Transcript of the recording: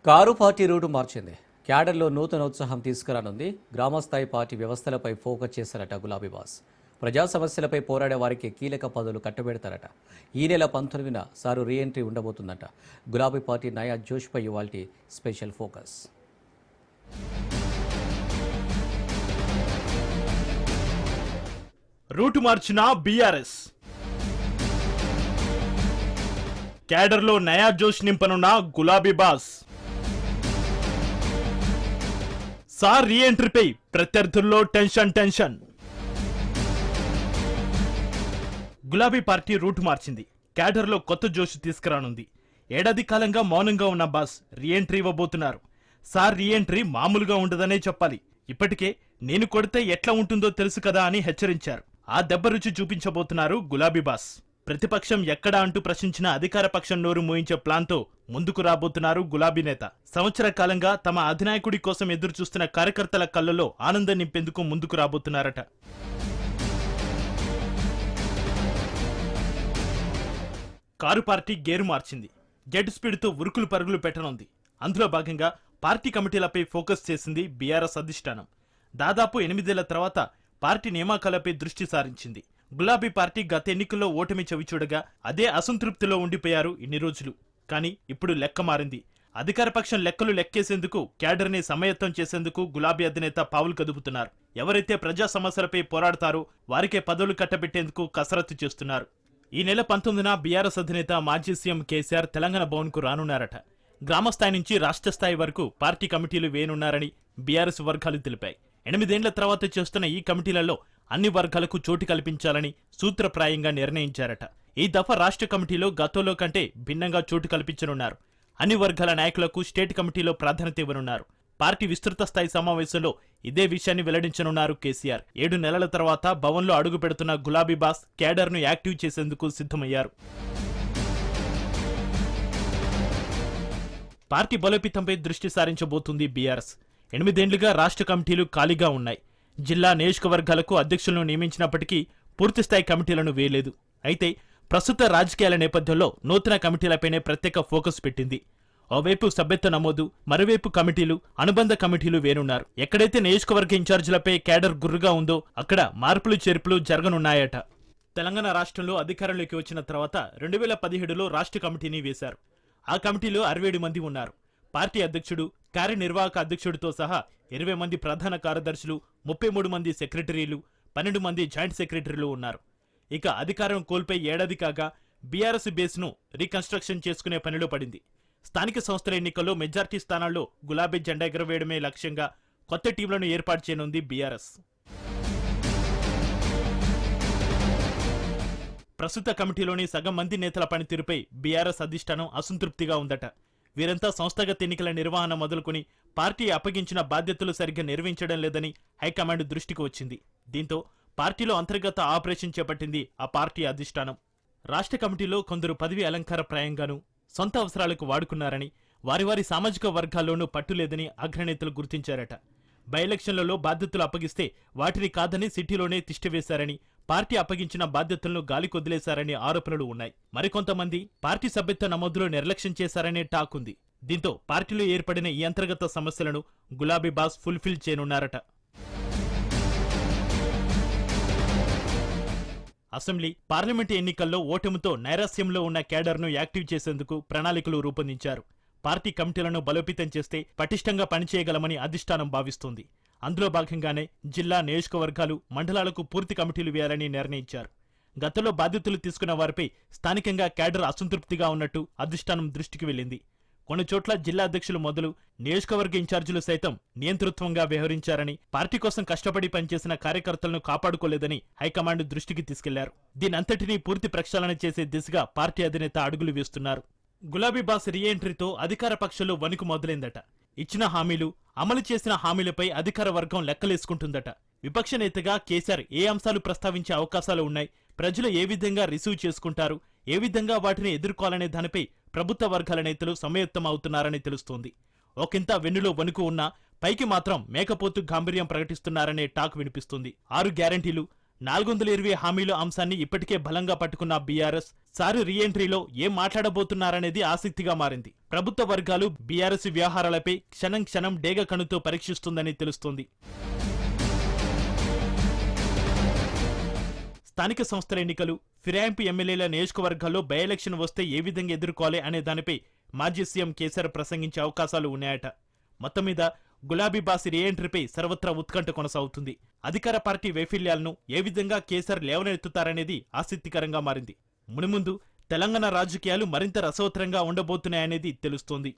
Car party route మార్చింది. క్యాడర్లో నూతన ఉత్సాహం తీసుకురానుంది. గ్రామస్థాయి పార్టీ వ్యవస్థలపై ఫోకస్ చేశారట గులాబీ బాస్. ప్రజా సమస్యలపై పోరాడే వారికి కీలక పదవులు కట్టబెడతారట. ఈ నెల 19న సారు రీఎంట్రీ ఉండబోతుందట. గులాబీ పార్టీ నయా జోష్పై ఇవాల్టి స్పెషల్ ఫోకస్. రూటు మార్చిన బీఆర్ఎస్, క్యాడర్లో నయా జోష్ నింపనున్న గులాబీ బాస్. సార్ రీఎంట్రీపై ప్రత్యర్థుల్లో టెన్షన్. గులాబీ పార్టీ రూటు మార్చింది. క్యాడర్లో కొత్త జోష్ తీసుకురానుంది. ఏడాది కాలంగా మౌనంగా ఉన్న బాస్ రీఎంట్రీ ఇవ్వబోతున్నారు. సార్ రీఎంట్రీ మామూలుగా ఉండదనే చెప్పాలి. ఇప్పటికే నేను కొడితే ఎట్లా ఉంటుందో తెలుసు కదా అని హెచ్చరించారు. ఆ దెబ్బ రుచి చూపించబోతున్నారు గులాబీ బాస్. ప్రతిపక్షం ఎక్కడా అంటూ ప్రశ్నించిన అధికార పక్షం నోరు మోయించే ప్లాన్తో ముందుకు రాబోతున్నారు గులాబీ నేత. సంవత్సర కాలంగా తమ అధినాయకుడి కోసం ఎదురు చూస్తున్న కార్యకర్తల కళ్ళలో ఆనందం నింపేందుకు ముందుకు రాబోతున్నారట. కారు పార్టీ గేరు మార్చింది. జెట్ స్పీడ్తో ఉరుకులు పరుగులు పెట్టనుంది. అందులో భాగంగా పార్టీ కమిటీలపై ఫోకస్ చేసింది బీఆర్ఎస్ అధిష్టానం. దాదాపు 8 ఏళ్ల తర్వాత పార్టీ నియామకాలపై దృష్టి సారించింది. గులాబీ పార్టీ గత ఎన్నికల్లో ఓటమి చవిచూడగా అదే అసంతృప్తిలో ఉండిపోయారు ఇన్ని రోజులు. కానీ ఇప్పుడు లెక్క మారింది. అధికార పక్షం లెక్కలు లెక్కేసేందుకు, క్యాడర్ని సమాయత్తం చేసేందుకు గులాబీ అధినేత పావులు కదుపుతున్నారు. ఎవరైతే ప్రజా సమస్యలపై పోరాడతారో వారికే పదవులు కట్టబెట్టేందుకు కసరత్తు చేస్తున్నారు. ఈ నెల 19న బీఆర్ఎస్ అధినేత మాజీ సీఎం కేసీఆర్ తెలంగాణ భవన్కు రానున్నారట. గ్రామస్థాయి నుంచి రాష్ట్ర స్థాయి వరకు పార్టీ కమిటీలు వేయనున్నారని బీఆర్ఎస్ వర్గాలు తెలిపాయి. 8 ఏళ్ల తర్వాత చేస్తున్న ఈ కమిటీలలో అన్ని వర్గాలకు చోటు కల్పించాలని సూత్రప్రాయంగా నిర్ణయించారట. ఈ దఫా రాష్ట్ర కమిటీలో గతంలో కంటే భిన్నంగా చోటు కల్పించనున్నారు. అన్ని వర్గాల నాయకులకు స్టేట్ కమిటీలో ప్రాధాన్యత ఇవ్వనున్నారు. పార్టీ విస్తృత స్థాయి సమావేశంలో ఇదే విషయాన్ని వెల్లడించనున్నారు కేసీఆర్. 7 నెలల తర్వాత భవన్లో అడుగు పెడుతున్న గులాబీ బాస్ క్యాడర్ను యాక్టివ్ చేసేందుకు సిద్ధమయ్యారు. పార్టీ బలోపేతంపై దృష్టి సారించబోతుంది బీఆర్ఎస్. 8 ఏళ్లుగా రాష్ట్ర కమిటీలు ఖాళీగా ఉన్నాయి. జిల్లా నియోజకవర్గాలకు అధ్యక్షులను నియమించినప్పటికీ పూర్తిస్థాయి కమిటీలను వేయలేదు. అయితే ప్రస్తుత రాజకీయాల నేపథ్యంలో నూతన కమిటీలపైనే ప్రత్యేక ఫోకస్ పెట్టింది. ఓవైపు సభ్యత్వ నమోదు, మరోవైపు కమిటీలు, అనుబంధ కమిటీలు వేనున్నారు. ఎక్కడైతే నియోజకవర్గ ఇన్ఛార్జీలపై క్యాడర్ గుర్రుగా ఉందో అక్కడ మార్పులు చేర్పులు జరగనున్నాయట. తెలంగాణ రాష్ట్రంలో అధికారంలోకి వచ్చిన తర్వాత 2017లో రాష్ట్ర కమిటీని వేశారు. ఆ కమిటీలో 67 మంది ఉన్నారు. పార్టీ అధ్యక్షుడు, కార్యనిర్వాహక అధ్యక్షుడితో సహా 20 మంది ప్రధాన కార్యదర్శులు, 33 మంది సెక్రటరీలు, 12 మంది జాయింట్ సెక్రటరీలు ఉన్నారు. ఇక అధికారం కోల్పోయి ఏడాది కాగా బీఆర్ఎస్ బేస్ను రీకన్స్ట్రక్షన్ చేసుకునే పనిలో పడింది. స్థానిక సంస్థల ఎన్నికల్లో మెజార్టీ స్థానాల్లో గులాబీ జెండా ఎగరవేయడమే లక్ష్యంగా కొత్త టీంలను ఏర్పాటు చేయనుంది బీఆర్ఎస్. ప్రస్తుత కమిటీలోని సగం మంది నేతల పనితీరుపై బీఆర్ఎస్ అధిష్టానం అసంతృప్తిగా ఉందట. వీరంతా సంస్థాగత ఎన్నికల నిర్వహణ మొదలుకొని పార్టీ అప్పగించిన బాధ్యతలు సరిగ్గా నిర్వహించడం లేదని హైకమాండ్ దృష్టికి వచ్చింది. దీంతో పార్టీలో అంతర్గత ఆపరేషన్ చేపట్టింది ఆ పార్టీ అధిష్టానం. రాష్ట్ర కమిటీలో కొందరు పదవి అలంకారప్రాయంగానూ సొంత అవసరాలకు వాడుకున్నారని, వారి సామాజిక వర్గాల్లోనూ పట్టులేదని అగ్రనేతలు గుర్తించారట. బై ఎలక్షన్లలో బాధ్యతలు అప్పగిస్తే వాటిని కాదని సిటీలోనే తిష్టివేశారని, పార్టీ అప్పగించిన బాధ్యతలను గాలికొదిలేశారని ఆరోపణలు ఉన్నాయి. మరికొంతమంది పార్టీ సభ్యత్వ నమోదులో నిర్లక్ష్యం చేశారనే టాక్ ఉంది. దీంతో పార్టీలో ఏర్పడిన ఈ అంతర్గత సమస్యలను గులాబీ బాస్ ఫుల్ఫిల్ చేయనున్నారట. అసెంబ్లీ, పార్లమెంటు ఎన్నికల్లో ఓటమితో నైరాస్యంలో ఉన్న క్యాడర్ను యాక్టివ్ చేసేందుకు ప్రణాళికలు రూపొందించారు. పార్టీ కమిటీలను బలోపేతం చేస్తే పటిష్టంగా పనిచేయగలమని అధిష్టానం భావిస్తోంది. అందులో భాగంగానే జిల్లా, నియోజకవర్గాలు, మండలాలకు పూర్తి కమిటీలు వేయాలని నిర్ణయించారు. గతంలో బాధ్యతలు తీసుకున్న వారిపై స్థానికంగా క్యాడర్ అసంతృప్తిగా ఉన్నట్టు అధిష్టానం దృష్టికి వెళ్లింది. కొన్ని చోట్ల జిల్లా అధ్యక్షులు మొదలు నియోజకవర్గ ఇన్ఛార్జీలు సైతం నియంతృత్వంగా వ్యవహరించారని, పార్టీ కోసం కష్టపడి పనిచేసిన కార్యకర్తలను కాపాడుకోలేదని హైకమాండ్ దృష్టికి తీసుకెళ్లారు. దీనంతటినీ పూర్తి ప్రక్షాళన చేసే దిశగా పార్టీ అధినేత అడుగులు వేస్తున్నారు. గులాబీ బాస్ రీఎంట్రీతో అధికార పక్షంలో వణుకు మొదలైందట. ఇచ్చిన హామీలు, అమలు చేసిన హామీలపై అధికార వర్గం లెక్కలేసుకుంటుందట. విపక్ష నేతగా కేసీఆర్ ఏ అంశాలు ప్రస్తావించే అవకాశాలు ఉన్నాయి, ప్రజలు ఏ విధంగా రిసీవ్ చేసుకుంటారు, ఏ విధంగా వాటిని ఎదుర్కోవాలనే దానిపై ప్రభుత్వ వర్గాల నేతలు సమాయత్తం అవుతున్నారని తెలుస్తోంది. ఒకంత వెన్నులో వణుకు ఉన్నా పైకి మాత్రం మేకపోతు గాంభీర్యం ప్రకటిస్తున్నారనే టాక్ వినిపిస్తుంది. 6 గ్యారంటీలు, 420 హామీలు అంశాన్ని ఇప్పటికే బలంగా పట్టుకున్న బీఆర్ఎస్ సారు రీఎంట్రీలో ఏం మాట్లాడబోతున్నారనేది ఆసక్తిగా మారింది. ప్రభుత్వ వర్గాలు బీఆర్ఎస్ వ్యవహారాలపై క్షణం క్షణం డేగ కణుతో పరీక్షిస్తుందని తెలుస్తోంది. స్థానిక సంస్థల ఎన్నికలు, ఫిరాయింపు ఎమ్మెల్యేల నియోజకవర్గాల్లో బై ఎలక్షన్ వస్తే ఏ విధంగా ఎదుర్కోవాలి అనే దానిపై మాజీ సీఎం కేసీఆర్ ప్రసంగించే అవకాశాలు ఉన్నాయట. మొత్తం మీద గులాబీ బాస్ రీఎంట్రీపై సర్వత్రా ఉత్కంఠ కొనసాగుతుంది. అధికార పార్టీ వైఫల్యాలను ఏ విధంగా కేసీఆర్ లేవనెత్తుతారనేది ఆసక్తికరంగా మారింది. మునుముందు తెలంగాణ రాజకీయాలు మరింత రసవత్తరంగా ఉండబోతున్నాయనేది తెలుస్తోంది.